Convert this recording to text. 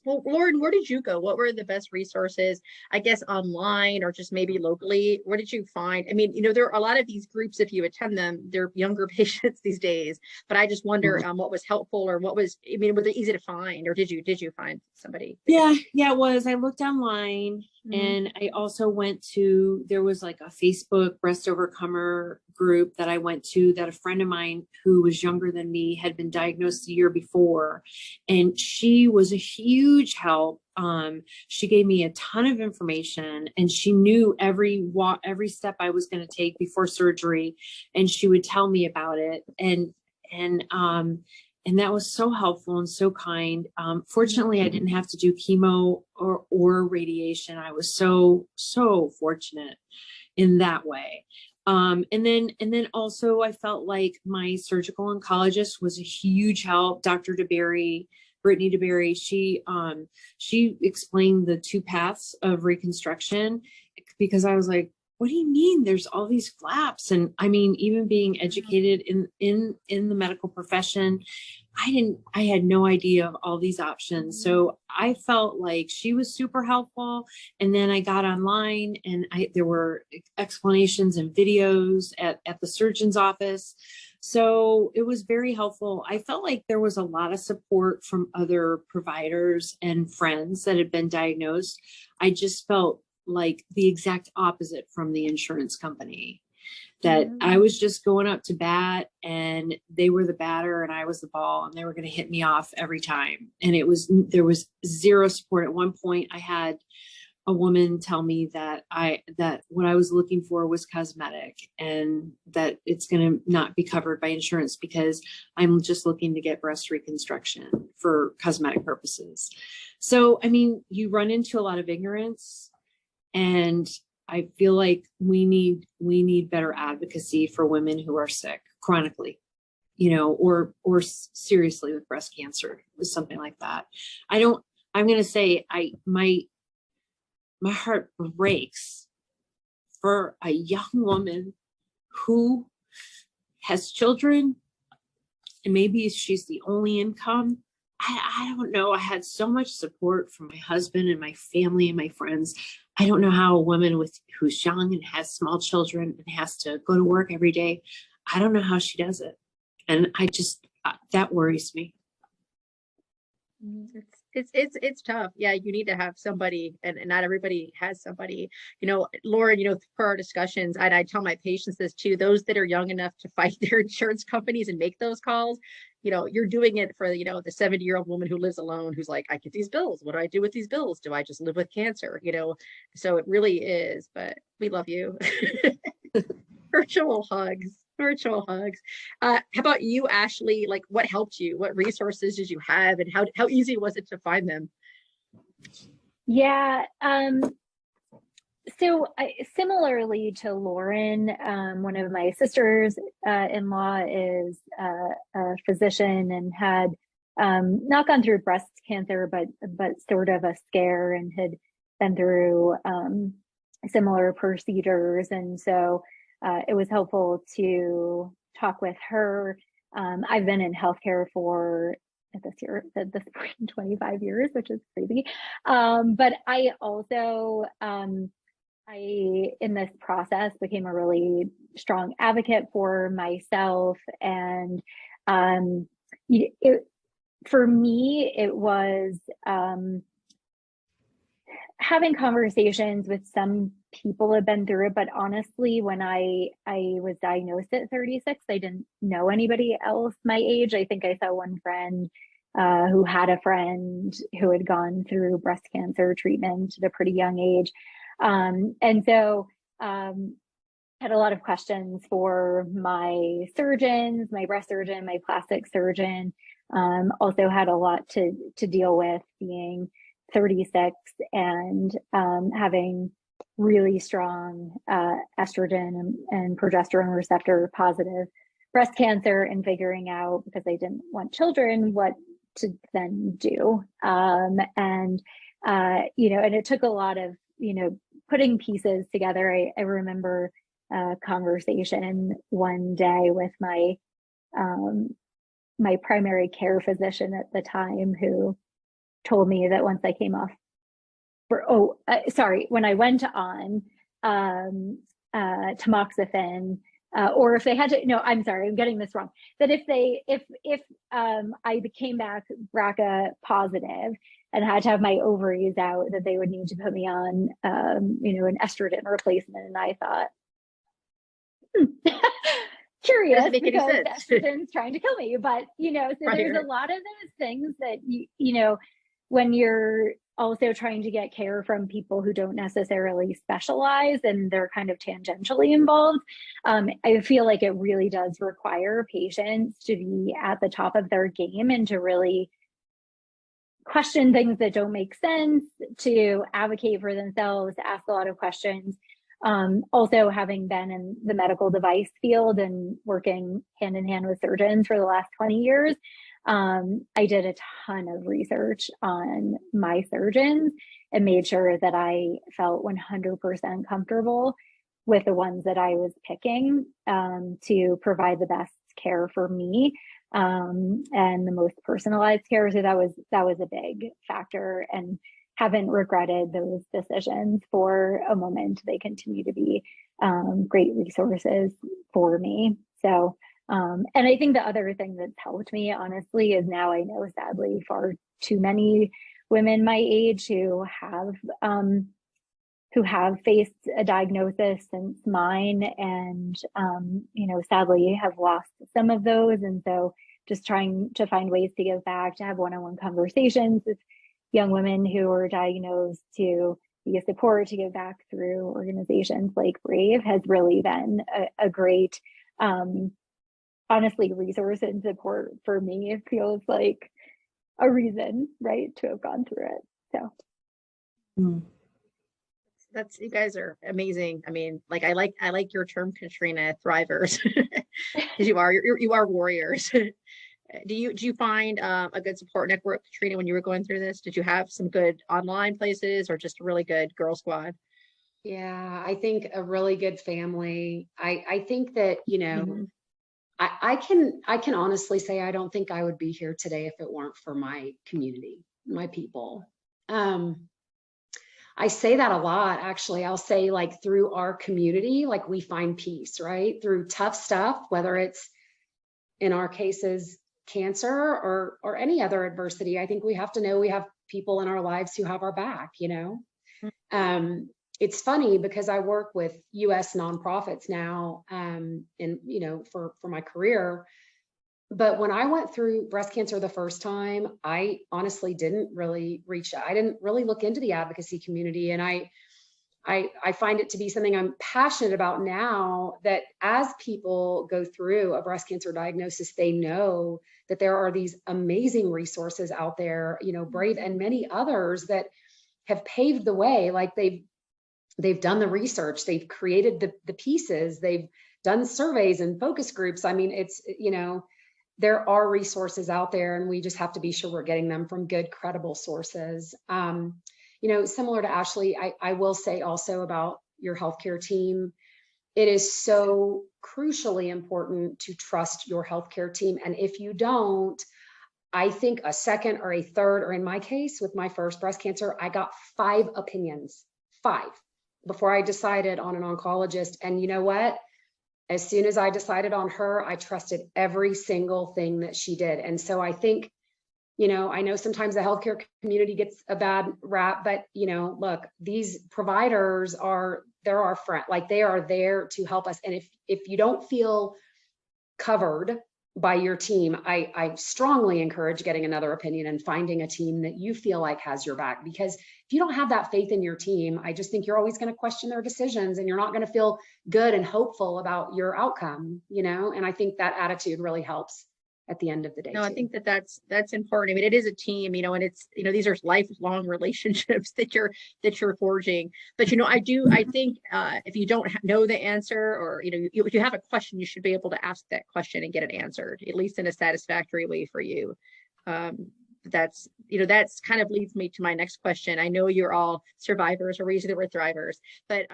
Well, Lauren, where did you go? What were the best resources, I guess, online or just maybe locally? What did you find? I mean, there are a lot of these groups, if you attend them, they're younger patients these days. But I just wonder what was helpful or what was, I mean, were they easy to find or did you find somebody? Yeah, it was. I looked online and I also there was like a Facebook breast overcomer group that I went to that a friend of mine who was younger than me had been diagnosed the year before. And she was a huge help. She gave me a ton of information and she knew every step I was going to take before surgery. And she would tell me about it. And that was so helpful and so kind. Fortunately, I didn't have to do chemo or radiation. I was so fortunate in that way. And then also I felt like my surgical oncologist was a huge help. Dr. DeBerry, Brittany DeBerry, she explained the two paths of reconstruction because I was like, what do you mean there's all these flaps? And I mean, even being educated in the medical profession, I had no idea of all these options. So I felt like she was super helpful. And then I got online and there were explanations and videos at the surgeon's office. So it was very helpful. I felt like there was a lot of support from other providers and friends that had been diagnosed. I just felt like the exact opposite from the insurance company, that I was just going up to bat and they were the batter and I was the ball and they were going to hit me off every time. And there was zero support. At one point I had a woman tell me that what I was looking for was cosmetic and that it's going to not be covered by insurance because I'm just looking to get breast reconstruction for cosmetic purposes. So, I mean, you run into a lot of ignorance. And I feel like we need better advocacy for women who are sick chronically, or seriously with breast cancer, with something like that. I'm going to say my heart breaks for a young woman who has children and maybe she's the only income. I don't know. I had so much support from my husband and my family and my friends. I don't know how a woman who's young and has small children and has to go to work every day. I don't know how she does it. And that worries me. It's tough. Yeah, you need to have somebody, and not everybody has somebody. Lauren, for our discussions, I tell my patients this too. Those that are young enough to fight their insurance companies and make those calls, you're doing it for the 70-year-old woman who lives alone, who's like, I get these bills. What do I do with these bills? Do I just live with cancer? So it really is. But we love you. Virtual hugs. Virtual hugs. How about you, Ashley? Like, what helped you? What resources did you have, and how easy was it to find them? Yeah. So similarly to Lauren, one of my sisters in-law is a physician and had not gone through breast cancer, but sort of a scare and had been through similar procedures. And so it was helpful to talk with her. I've been in healthcare for at this point 25 years, which is crazy. But I also in this process became a really strong advocate for myself. And for me, it was having conversations with some people have been through it, but honestly, when I was diagnosed at 36, I didn't know anybody else my age. I think I saw one friend who had a friend who had gone through breast cancer treatment at a pretty young age. And so had a lot of questions for my surgeons, my breast surgeon, my plastic surgeon. Also had a lot to deal with being 36 and having really strong estrogen and progesterone receptor positive breast cancer, and figuring out, because I didn't want children, what to then do. And it took a lot of, putting pieces together. I remember a conversation one day with my my primary care physician at the time, who told me that once I came off when I went on tamoxifen, or if they had to, no, I'm sorry, I'm getting this wrong. That if I became back BRCA positive and had to have my ovaries out, that they would need to put me on, an estrogen replacement. And I thought, curious, Doesn't make any because sense. estrogen's trying to kill me. But, so Right. there's a lot of those things that, when you're also trying to get care from people who don't necessarily specialize and they're kind of tangentially involved, I feel like it really does require patients to be at the top of their game and to really question things that don't make sense, to advocate for themselves, to ask a lot of questions. Also, having been in the medical device field and working hand in hand with surgeons for the last 20 years, I did a ton of research on my surgeons and made sure that I felt 100% comfortable with the ones that I was picking, to provide the best care for me, and the most personalized care. So that was a big factor, and haven't regretted those decisions for a moment. They continue to be great resources for me. So, and I think the other thing that's helped me, honestly, is now I know, sadly, far too many women my age who have faced a diagnosis since mine, and sadly have lost some of those. And so just trying to find ways to give back, to have one-on-one conversations with young women who are diagnosed, to be a support, to give back through organizations like Brave, has really been a great, honestly, resource and support for me. It feels like a reason, right, to have gone through it. So That's, you guys are amazing. I mean, like, I like your term, Katrina, thrivers, because you are warriors. Do you find a good support network, Katrina, when you were going through this? Did you have some good online places, or just a really good girl squad? Yeah, I think a really good family. I think that, I can honestly say I don't think I would be here today if it weren't for my community, my people. I say that a lot, actually. I'll say, like, through our community, like, we find peace, right? Through tough stuff, whether it's, in our cases, cancer or any other adversity. I think we have to know we have people in our lives who have our back, It's funny because I work with US nonprofits now, for my career. But when I went through breast cancer the first time, I honestly didn't really reach out. I didn't really look into the advocacy community. And I find it to be something I'm passionate about now, that as people go through a breast cancer diagnosis, they know that there are these amazing resources out there, Brave and many others that have paved the way. Like, they've done the research, they've created the pieces, they've done surveys and focus groups. I mean, it's, there are resources out there, and we just have to be sure we're getting them from good, credible sources. Similar to Ashley, I will say also about your healthcare team, it is so crucially important to trust your healthcare team. And if you don't, I think a second or a third, or in my case, with my first breast cancer, I got 5 opinions, 5, before I decided on an oncologist. And you know what? As soon as I decided on her, I trusted every single thing that she did. And so I think, I know sometimes the healthcare community gets a bad rap, but, look, these providers they're our friend. Like, they are there to help us. And if you don't feel covered by your team, I strongly encourage getting another opinion and finding a team that you feel like has your back. Because if you don't have that faith in your team, I just think you're always going to question their decisions, and you're not going to feel good and hopeful about your outcome, and I think that attitude really helps at the end of the day. No, I think that's important. I mean, it is a team, and it's, these are lifelong relationships that you're forging. But, I think if you don't know the answer, or, if you have a question, you should be able to ask that question and get it answered, at least in a satisfactory way for you. That's kind of leads me to my next question. I know you're all survivors, or reason that we're thrivers, but